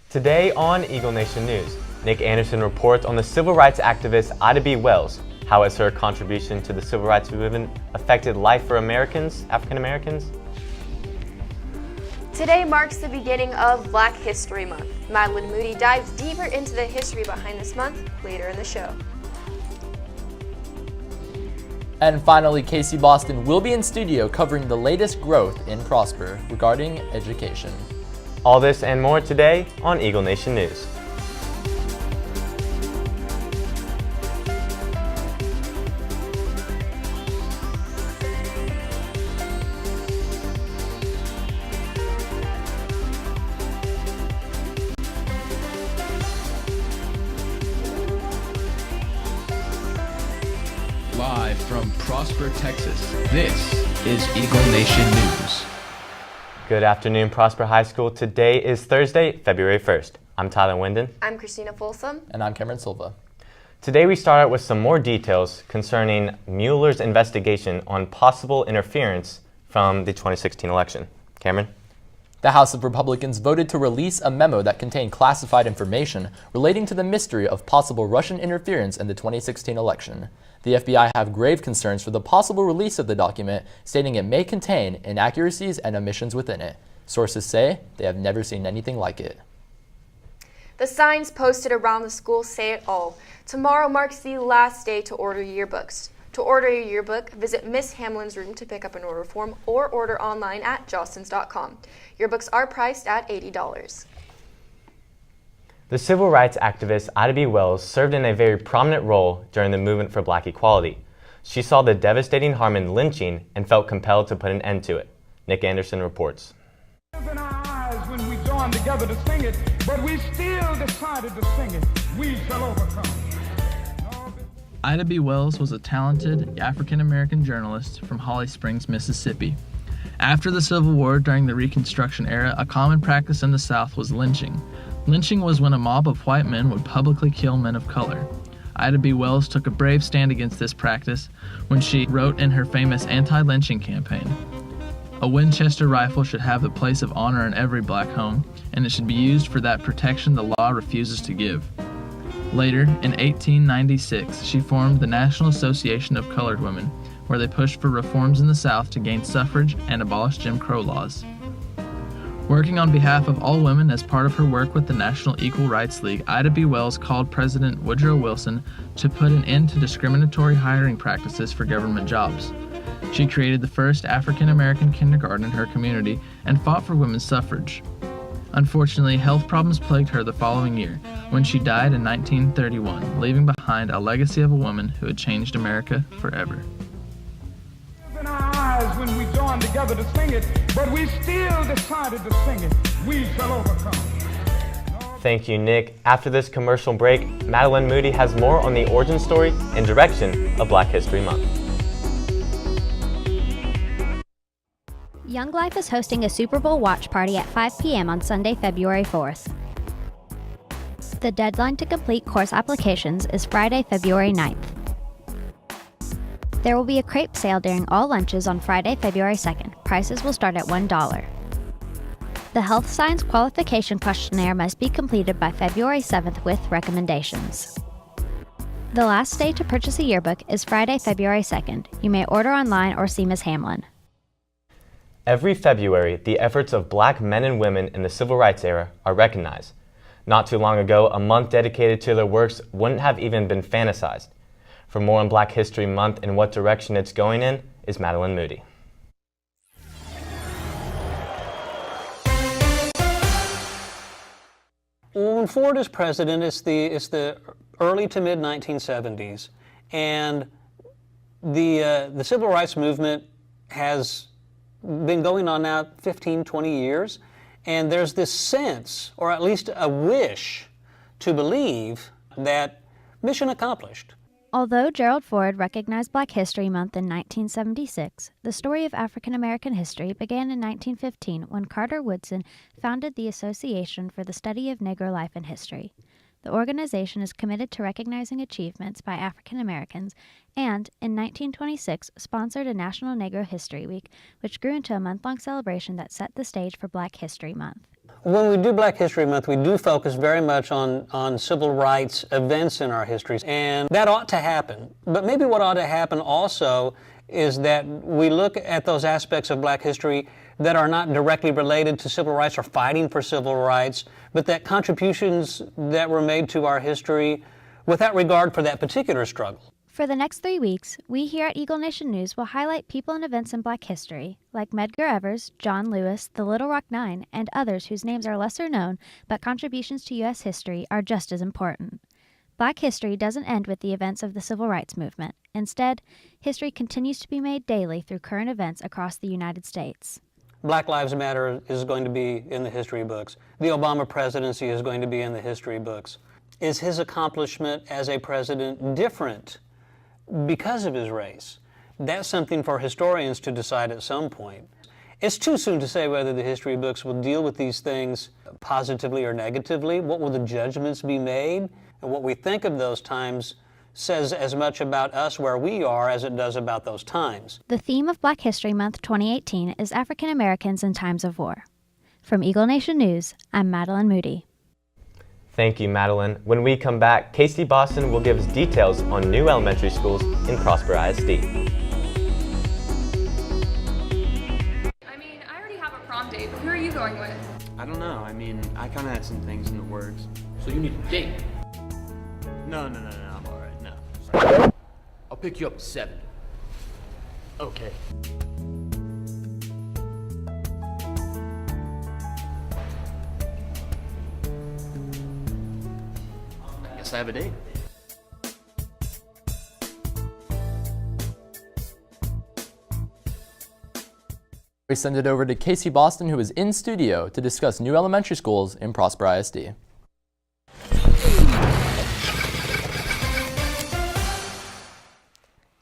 Today on Eagle Nation News, Nick Anderson reports on the civil rights activist Ida B. Wells. How has her contribution to the civil rights movement affected life for African Americans? Today marks the beginning of Black History Month. Madeline Moody dives deeper into the history behind this month later in the show. And finally, Casey Boston will be in studio covering the latest growth in Prosper regarding education. All this and more today on Eagle Nation News. Live from Prosper, Texas, this is Eagle Nation News. Good afternoon, Prosper High School. Today is Thursday, February 1st. I'm Tyler Winden. I'm Christina Folsom. And I'm Cameron Silva. Today we start out with some more details concerning Mueller's investigation on possible interference from the 2016 election. Cameron? The House of Republicans voted to release a memo that contained classified information relating to the mystery of possible Russian interference in the 2016 election. The FBI have grave concerns for the possible release of the document, stating it may contain inaccuracies and omissions within it. Sources say they have never seen anything like it. The signs posted around the school say it all. Tomorrow marks the last day to order yearbooks. To order your yearbook, visit Miss Hamlin's room to pick up an order form or order online at jostens.com. Yearbooks are priced at $80. The civil rights activist Ida B. Wells served in a very prominent role during the movement for black equality. She saw the devastating harm in lynching and felt compelled to put an end to it. Nick Anderson reports. In our eyes when we joined together to sing it, but we still decided to sing it. We shall overcome. Ida B. Wells was a talented African-American journalist from Holly Springs, Mississippi. After the Civil War, during the Reconstruction era, a common practice in the South was lynching. Lynching was when a mob of white men would publicly kill men of color. Ida B. Wells took a brave stand against this practice when she wrote in her famous anti-lynching campaign, "A Winchester rifle should have the place of honor in every black home, and it should be used for that protection the law refuses to give." Later, in 1896, she formed the National Association of Colored Women, where they pushed for reforms in the South to gain suffrage and abolish Jim Crow laws. Working on behalf of all women as part of her work with the National Equal Rights League, Ida B. Wells called President Woodrow Wilson to put an end to discriminatory hiring practices for government jobs. She created the first African-American kindergarten in her community and fought for women's suffrage. Unfortunately, health problems plagued her the following year, when she died in 1931, leaving behind a legacy of a woman who had changed America forever. In our eyes when we joined together to sing it, but we still decided to sing it. We shall overcome. Thank you, Nick. After this commercial break, Madeline Moody has more on the origin story and direction of Black History Month. Young Life is hosting a Super Bowl watch party at 5 p.m. on Sunday, February 4th. The deadline to complete course applications is Friday, February 9th. There will be a crepe sale during all lunches on Friday, February 2nd. Prices will start at $1. The Health Science Qualification Questionnaire must be completed by February 7th with recommendations. The last day to purchase a yearbook is Friday, February 2nd. You may order online or see Ms. Hamlin. Every February, the efforts of black men and women in the civil rights era are recognized. Not too long ago, a month dedicated to their works wouldn't have even been fantasized. For more on Black History Month and what direction it's going in is Madeline Moody. When Ford is president, it's the early to mid 1970s, and the civil rights movement has been going on now 15, 20 years, and there's this sense, or at least a wish, to believe that mission accomplished. Although Gerald Ford recognized Black History Month in 1976, the story of African American history began in 1915 when Carter Woodson founded the Association for the Study of Negro Life and History. The organization is committed to recognizing achievements by African Americans and, in 1926, sponsored a National Negro History Week, which grew into a month-long celebration that set the stage for Black History Month. When we do Black History Month, we do focus very much on civil rights events in our histories, and that ought to happen. But maybe what ought to happen also is that we look at those aspects of Black history that are not directly related to civil rights or fighting for civil rights, but that contributions that were made to our history without regard for that particular struggle. For the next 3 weeks, we here at Eagle Nation News will highlight people and events in Black history, like Medgar Evers, John Lewis, the Little Rock Nine, and others whose names are lesser known, but contributions to U.S. history are just as important. Black history doesn't end with the events of the Civil Rights Movement. Instead, history continues to be made daily through current events across the United States. Black Lives Matter is going to be in the history books. The Obama presidency is going to be in the history books. Is his accomplishment as a president different because of his race? That's something for historians to decide at some point. It's too soon to say whether the history books will deal with these things positively or negatively. What will the judgments be made? And what we think of those times says as much about us where we are as it does about those times. The theme of Black History Month 2018 is African Americans in Times of War. From Eagle Nation News, I'm Madeline Moody. Thank you, Madeline. When we come back, Casey Boston will give us details on new elementary schools in Prosper ISD. I mean, I already have a prom date, but who are you going with? I don't know. I mean, I kind of had some things in the works. So you need a date. No, I'm all right. No. I'll pick you up at 7. Okay. Guess I have a date. We send it over to Casey Boston, who is in studio to discuss new elementary schools in Prosper ISD.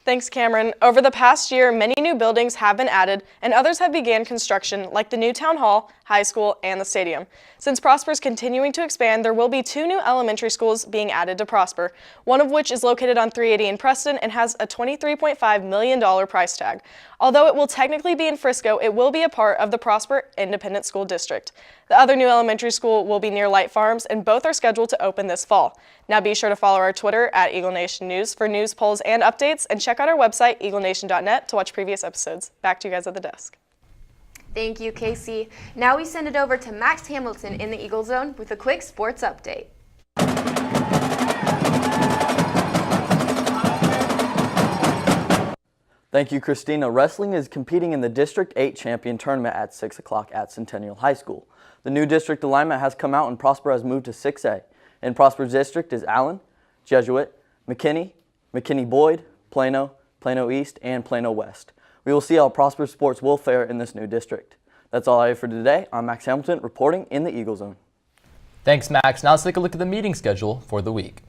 Thanks, Cameron. Over the past year, many new buildings have been added and others have begun construction, like the new town hall, high school, and the stadium. Since Prosper is continuing to expand, there will be 2 new elementary schools being added to Prosper, one of which is located on 380 in Preston and has a $23.5 million price tag. Although it will technically be in Frisco, it will be a part of the Prosper Independent School District. The other new elementary school will be near Light Farms, and both are scheduled to open this fall. Now be sure to follow our Twitter at Eagle Nation News for news, polls, and updates, and check out our website, eaglenation.net, to watch previous episodes. Back to you guys at the desk. Thank you, Casey. Now we send it over to Max Hamilton in the Eagle Zone with a quick sports update. Thank you, Christina. Wrestling is competing in the District 8 Champion Tournament at 6 o'clock at Centennial High School. The new district alignment has come out and Prosper has moved to 6A. In Prosper's district is Allen, Jesuit, McKinney, McKinney-Boyd, Plano, Plano East, and Plano West. We will see how Prosper sports will fare in this new district. That's all I have for today. I'm Max Hamilton reporting in the Eagle Zone. Thanks, Max. Now let's take a look at the meeting schedule for the week.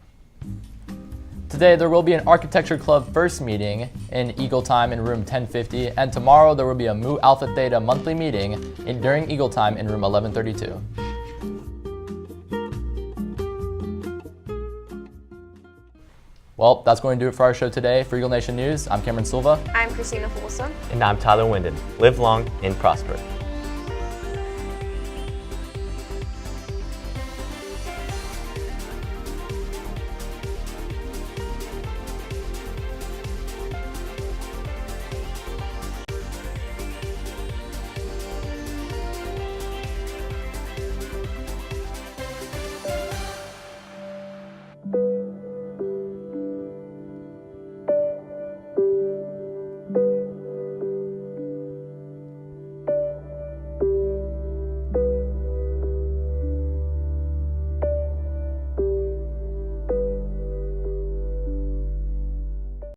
Today there will be an Architecture Club first meeting in Eagle Time in room 1050, and tomorrow there will be a Mu Alpha Theta monthly meeting during Eagle Time in room 1132. Well, that's going to do it for our show today. For Eagle Nation News, I'm Cameron Silva. I'm Christina Folsom. And I'm Tyler Winden. Live long and prosper.